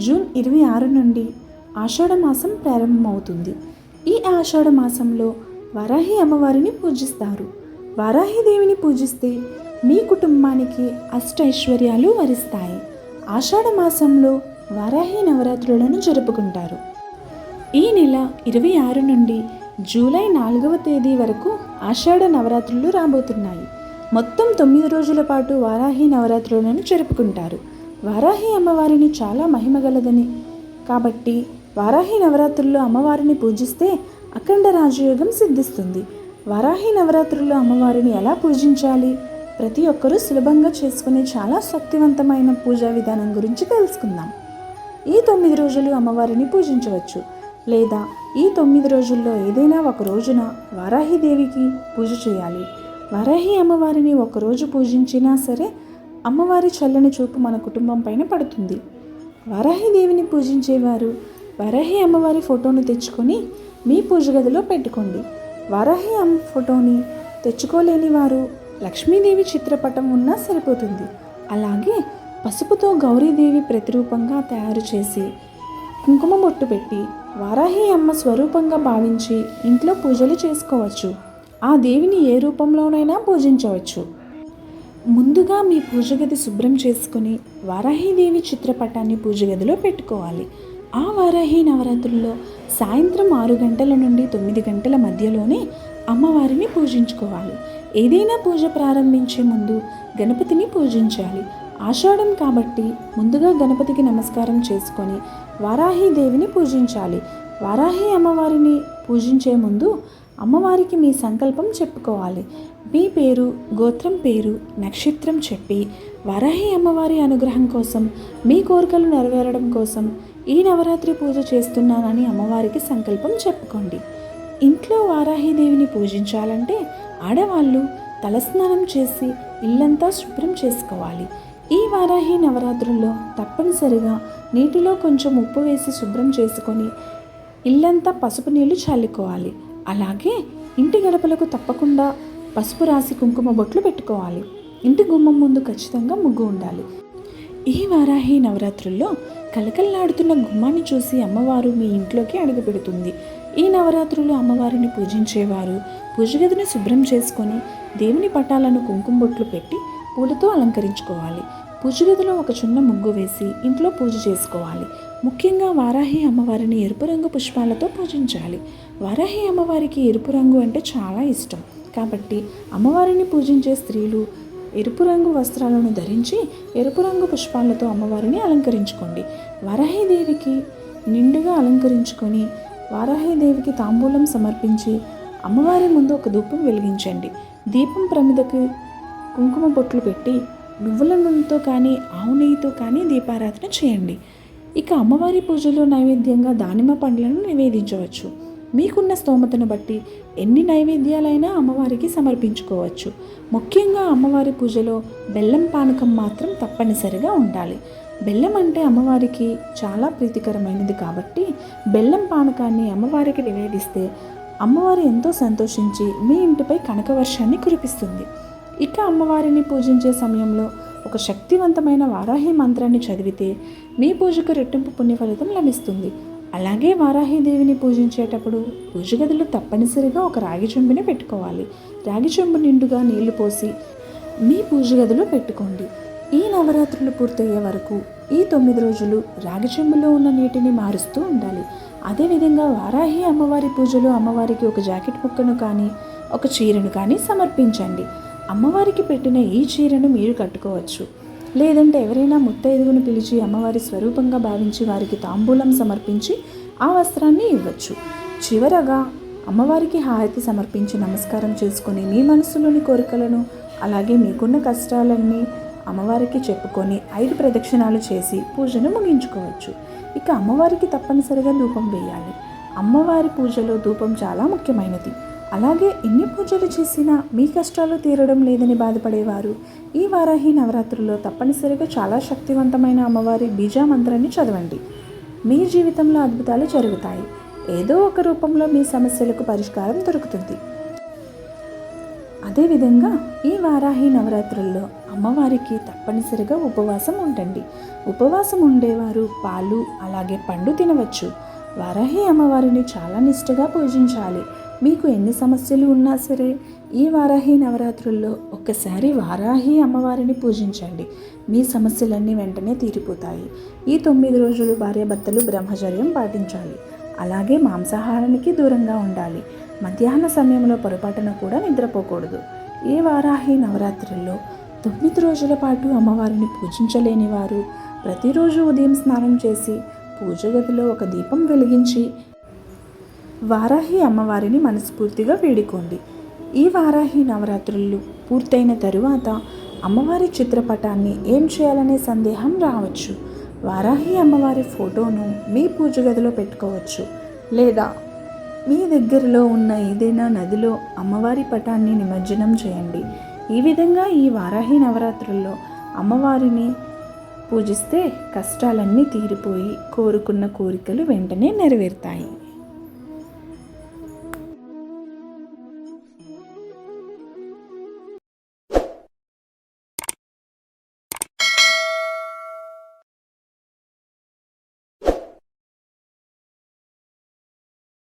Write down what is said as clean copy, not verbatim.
June 26 నుండి ఆషాఢ మాసం ప్రారంభమవుతుంది. ఈ ఆషాఢ మాసంలో వారాహి అమ్మవారిని పూజిస్తారు. వారాహిదేవిని పూజిస్తే మీ కుటుంబానికి అష్టైశ్వర్యాలు వరిస్తాయి. ఆషాఢ మాసంలో వారాహి నవరాత్రులను జరుపుకుంటారు. ఈ నెల 26 నుండి జూలై 4వ తేదీ వరకు ఆషాఢ నవరాత్రులు రాబోతున్నాయి. మొత్తం 9 రోజుల పాటు వారాహి నవరాత్రులను జరుపుకుంటారు. వారాహి అమ్మవారిని చాలా మహిమగలదని కాబట్టి వారాహి నవరాత్రుల్లో అమ్మవారిని పూజిస్తే అఖండ రాజయోగం సిద్ధిస్తుంది. వారాహి నవరాత్రుల్లో అమ్మవారిని ఎలా పూజించాలి, ప్రతి ఒక్కరూ సులభంగా చేసుకునే చాలా శక్తివంతమైన పూజా విధానం గురించి తెలుసుకుందాం. ఈ 9 రోజులు అమ్మవారిని పూజించవచ్చు, లేదా ఈ 9 రోజుల్లో ఏదైనా ఒక రోజున వారాహిదేవికి పూజ చేయాలి. వారాహి అమ్మవారిని ఒకరోజు పూజించినా సరే అమ్మవారి చల్లని చూపు మన కుటుంబం పైన పడుతుంది. వారాహిదేవిని పూజించేవారు వారాహి అమ్మవారి ఫోటోను తెచ్చుకొని మీ పూజ గదిలో పెట్టుకోండి. వారాహి అమ్మ ఫోటోని తెచ్చుకోలేని వారు లక్ష్మీదేవి చిత్రపటం ఉన్నా సరిపోతుంది. అలాగే పసుపుతో గౌరీదేవి ప్రతిరూపంగా తయారు చేసి కుంకుమ బొట్టు పెట్టి వారాహి అమ్మ స్వరూపంగా భావించి ఇంట్లో పూజలు చేసుకోవచ్చు. ఆ దేవిని ఏ రూపంలోనైనా పూజించవచ్చు. ముందుగా మీ పూజ గది శుభ్రం చేసుకుని వారాహిదేవి చిత్రపటాన్ని పూజ గదిలో పెట్టుకోవాలి. ఆ వారాహి నవరాత్రుల్లో సాయంత్రం 6 గంటల నుండి 9 గంటల మధ్యలోనే అమ్మవారిని పూజించుకోవాలి. ఏదైనా పూజ ప్రారంభించే ముందు గణపతిని పూజించాలి. ఆషాఢం కాబట్టి ముందుగా గణపతికి నమస్కారం చేసుకొని వారాహిదేవిని పూజించాలి. వారాహి అమ్మవారిని పూజించే ముందు అమ్మవారికి మీ సంకల్పం చెప్పుకోవాలి. మీ పేరు, గోత్రం పేరు, నక్షత్రం చెప్పి వారాహి అమ్మవారి అనుగ్రహం కోసం, మీ కోరికలు నెరవేరడం కోసం ఈ నవరాత్రి పూజ చేస్తున్నానని అమ్మవారికి సంకల్పం చెప్పుకోండి. ఇంట్లో వారాహిదేవిని పూజించాలంటే ఆడవాళ్ళు తలస్నానం చేసి ఇల్లంతా శుభ్రం చేసుకోవాలి. ఈ వారాహి నవరాత్రుల్లో తప్పనిసరిగా నీటిలో కొంచెం ఉప్పు వేసి శుభ్రం చేసుకొని ఇల్లంతా పసుపు నీళ్లు చల్లుకోవాలి. అలాగే ఇంటి గడపలకు తప్పకుండా పసుపు రాసి కుంకుమ బొట్లు పెట్టుకోవాలి. ఇంటి గుమ్మం ముందు ఖచ్చితంగా ముగ్గు ఉండాలి. ఈ వారాహి నవరాత్రుల్లో కలకల్లాడుతున్న గుమ్మాన్ని చూసి అమ్మవారు మీ ఇంట్లోకి అడుగు పెడుతుంది. ఈ నవరాత్రులు అమ్మవారిని పూజించేవారు పూజ గదిని శుభ్రం చేసుకొని దేవుని పటాలను కుంకుమ బొట్లు పెట్టి పూలతో అలంకరించుకోవాలి. పూజ గదిలో ఒక చిన్న ముగ్గు వేసి ఇంట్లో పూజ చేసుకోవాలి. ముఖ్యంగా వారాహి అమ్మవారిని ఎరుపు రంగు పుష్పాలతో పూజించాలి. వారాహి అమ్మవారికి ఎరుపు రంగు అంటే చాలా ఇష్టం కాబట్టి అమ్మవారిని పూజించే స్త్రీలు ఎరుపు రంగు వస్త్రాలను ధరించి ఎరుపు రంగు పుష్పాలతో అమ్మవారిని అలంకరించుకోండి. వారాహిదేవికి నిండుగా అలంకరించుకొని వారాహిదేవికి తాంబూలం సమర్పించి అమ్మవారి ముందు ఒక ధూపం వెలిగించండి. దీపం ప్రమిదకు కుంకుమ బొట్లు పెట్టి నువ్వుల నూనెతో కానీ ఆవు నెయ్యితో కానీ దీపారాధన చేయండి. ఇక అమ్మవారి పూజలో నైవేద్యంగా దానిమ్మ పండ్లను నివేదించవచ్చు. మీకున్న స్తోమతను బట్టి ఎన్ని నైవేద్యాలైనా అమ్మవారికి సమర్పించుకోవచ్చు. ముఖ్యంగా అమ్మవారి పూజలో బెల్లం పానకం మాత్రం తప్పనిసరిగా ఉండాలి. బెల్లం అంటే అమ్మవారికి చాలా ప్రీతికరమైనది కాబట్టి బెల్లం పానకాన్ని అమ్మవారికి నివేదిస్తే అమ్మవారు ఎంతో సంతోషించి మీ ఇంటిపై కనకవర్షాన్ని కురిపిస్తుంది. ఇక అమ్మవారిని పూజించే సమయంలో ఒక శక్తివంతమైన వారాహి మంత్రాన్ని చదివితే మీ పూజకు రెట్టింపు పుణ్య ఫలితం లభిస్తుంది. అలాగే వారాహిదేవిని పూజించేటప్పుడు పూజ గదిలో తప్పనిసరిగా ఒక రాగి చెంబుని పెట్టుకోవాలి. రాగి చెంబు నిండుగా నీళ్లు పోసి మీ పూజ గదిలో పెట్టుకోండి. ఈ నవరాత్రులు పూర్తయ్యే వరకు ఈ 9 రోజులు రాగి చెంబులో ఉన్న నీటిని మారుస్తూ ఉండాలి. అదేవిధంగా వారాహి అమ్మవారి పూజలో అమ్మవారికి ఒక జాకెట్ ముక్కను కానీ ఒక చీరను కానీ సమర్పించండి. అమ్మవారికి పెట్టిన ఈ చీరను మీరు కట్టుకోవచ్చు, లేదంటే ఎవరైనా ముత్తైదువును పిలిచి అమ్మవారి స్వరూపంగా భావించి వారికి తాంబూలం సమర్పించి ఆ వస్త్రాన్ని ఇవ్వచ్చు. చివరగా అమ్మవారికి హారతి సమర్పించి నమస్కారం చేసుకొని మీ మనసులోని కోరికలను అలాగే మీకున్న కష్టాలన్నీ అమ్మవారికి చెప్పుకొని 5 ప్రదక్షిణాలు చేసి పూజను ముగించుకోవచ్చు. ఇక అమ్మవారికి తప్పనిసరిగా ధూపం వేయాలి. అమ్మవారి పూజలో ధూపం చాలా ముఖ్యమైనది. అలాగే ఎన్ని పూజలు చేసినా మీ కష్టాలు తీరడం లేదని బాధపడేవారు ఈ వారాహి నవరాత్రుల్లో తప్పనిసరిగా చాలా శక్తివంతమైన అమ్మవారి బీజా మంత్రాన్ని చదవండి. మీ జీవితంలో అద్భుతాలు జరుగుతాయి. ఏదో ఒక రూపంలో మీ సమస్యలకు పరిష్కారం దొరుకుతుంది. అదేవిధంగా ఈ వారాహి నవరాత్రుల్లో అమ్మవారికి తప్పనిసరిగా ఉపవాసం ఉండండి. ఉపవాసం ఉండేవారు పాలు అలాగే పండు తినవచ్చు. వారాహి అమ్మవారిని చాలా నిష్ఠగా పూజించాలి. మీకు ఎన్ని సమస్యలు ఉన్నా సరే ఈ వారాహి నవరాత్రుల్లో ఒక్కసారి వారాహి అమ్మవారిని పూజించండి. మీ సమస్యలన్నీ వెంటనే తీరిపోతాయి. ఈ 9 రోజులు భార్యాభర్తలు బ్రహ్మచర్యం పాటించాలి. అలాగే మాంసాహారానికి దూరంగా ఉండాలి. మధ్యాహ్న సమయంలో పొరపాటున కూడా నిద్రపోకూడదు. ఈ వారాహి నవరాత్రుల్లో 9 రోజుల పాటు అమ్మవారిని పూజించలేని వారు ప్రతిరోజు ఉదయం స్నానం చేసి పూజ గదిలో ఒక దీపం వెలిగించి వారాహి అమ్మవారిని మనస్ఫూర్తిగా వేడుకోండి. ఈ వారాహి నవరాత్రులు పూర్తయిన తరువాత అమ్మవారి చిత్రపటాన్ని ఏం చేయాలనే సందేహం రావచ్చు. వారాహి అమ్మవారి ఫోటోను మీ పూజ గదిలో పెట్టుకోవచ్చు, లేదా మీ దగ్గరలో ఉన్న ఏదైనా నదిలో అమ్మవారి పటాన్ని నిమజ్జనం చేయండి. ఈ విధంగా ఈ వారాహి నవరాత్రుల్లో అమ్మవారిని పూజిస్తే కష్టాలన్నీ తీరిపోయి కోరుకున్న కోరికలు వెంటనే నెరవేరుతాయి.